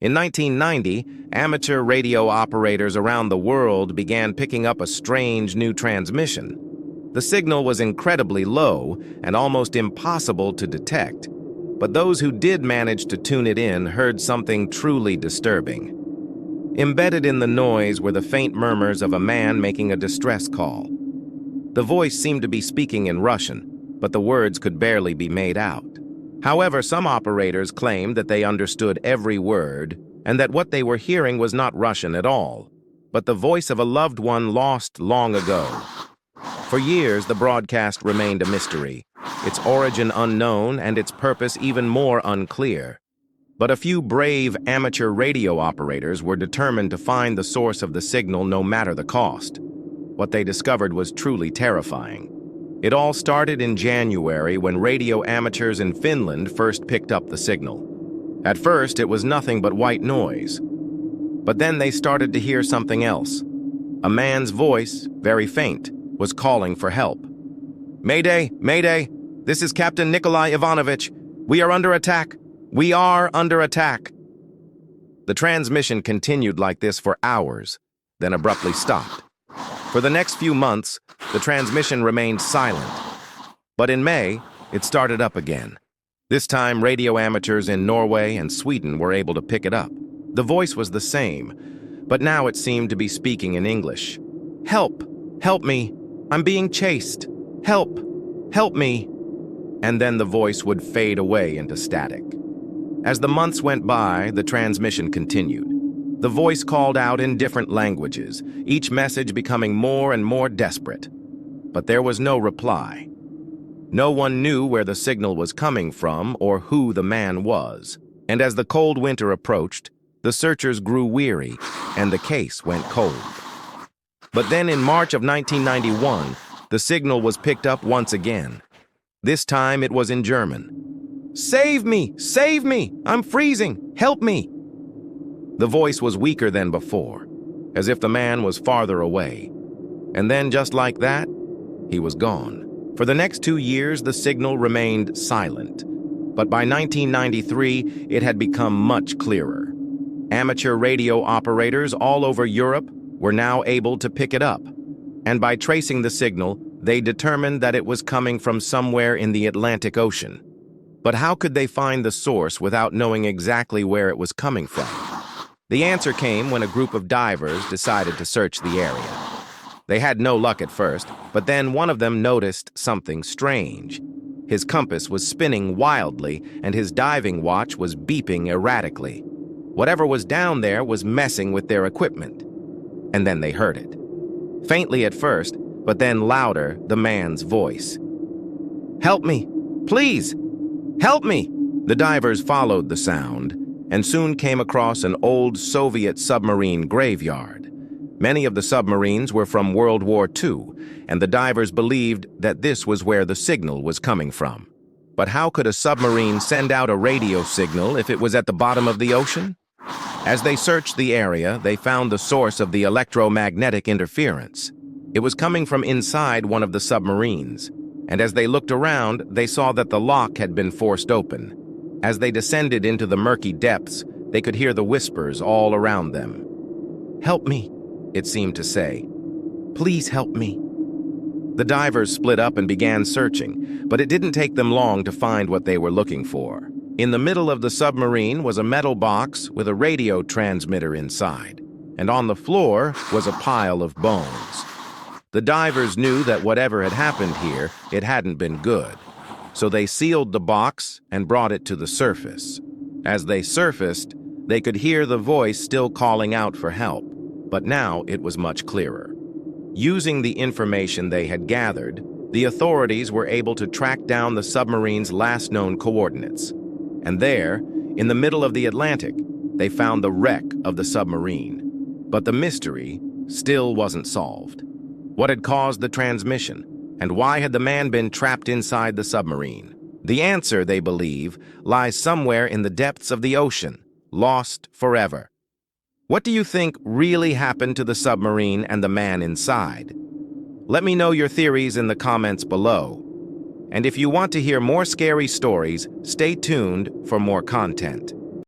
In 1990, amateur radio operators around the world began picking up a strange new transmission. The signal was incredibly low and almost impossible to detect, but those who did manage to tune it in heard something truly disturbing. Embedded in the noise were the faint murmurs of a man making a distress call. The voice seemed to be speaking in Russian, but the words could barely be made out. However, some operators claimed that they understood every word and that what they were hearing was not Russian at all, but the voice of a loved one lost long ago. For years, the broadcast remained a mystery, its origin unknown and its purpose even more unclear. But a few brave amateur radio operators were determined to find the source of the signal no matter the cost. What they discovered was truly terrifying. It all started in January when radio amateurs in Finland first picked up the signal. At first, it was nothing but white noise. But then they started to hear something else. A man's voice, very faint, was calling for help. "Mayday! Mayday! This is Captain Nikolai Ivanovich. We are under attack! We are under attack!" The transmission continued like this for hours, then abruptly stopped. For the next few months, the transmission remained silent. But in May, it started up again. This time, radio amateurs in Norway and Sweden were able to pick it up. The voice was the same, but now it seemed to be speaking in English. "Help! Help me! I'm being chased! Help! Help me!" And then the voice would fade away into static. As the months went by, the transmission continued. The voice called out in different languages, each message becoming more and more desperate. But there was no reply. No one knew where the signal was coming from or who the man was. And as the cold winter approached, the searchers grew weary, and the case went cold. But then in March of 1991, the signal was picked up once again. This time it was in German. "Save me! Save me! I'm freezing! Help me!" The voice was weaker than before, as if the man was farther away. And then, just like that, he was gone. For the next 2 years, the signal remained silent. But by 1993, it had become much clearer. Amateur radio operators all over Europe were now able to pick it up. And by tracing the signal, they determined that it was coming from somewhere in the Atlantic Ocean. But how could they find the source without knowing exactly where it was coming from? The answer came when a group of divers decided to search the area. They had no luck at first, but then one of them noticed something strange. His compass was spinning wildly, and his diving watch was beeping erratically. Whatever was down there was messing with their equipment. And then they heard it. Faintly at first, but then louder, the man's voice. "Help me! Please! Help me!" The divers followed the sound and soon came across an old Soviet submarine graveyard. Many of the submarines were from World War II, and the divers believed that this was where the signal was coming from. But how could a submarine send out a radio signal if it was at the bottom of the ocean? As they searched the area, they found the source of the electromagnetic interference. It was coming from inside one of the submarines, and as they looked around, they saw that the lock had been forced open. As they descended into the murky depths, they could hear the whispers all around them. "Help me," it seemed to say. "Please help me." The divers split up and began searching, but it didn't take them long to find what they were looking for. In the middle of the submarine was a metal box with a radio transmitter inside, and on the floor was a pile of bones. The divers knew that whatever had happened here, it hadn't been good. So they sealed the box and brought it to the surface. As they surfaced, they could hear the voice still calling out for help, but now it was much clearer. Using the information they had gathered, the authorities were able to track down the submarine's last known coordinates. And there, in the middle of the Atlantic, they found the wreck of the submarine. But the mystery still wasn't solved. What had caused the transmission? And why had the man been trapped inside the submarine? The answer, they believe, lies somewhere in the depths of the ocean, lost forever. What do you think really happened to the submarine and the man inside? Let me know your theories in the comments below. And if you want to hear more scary stories, stay tuned for more content.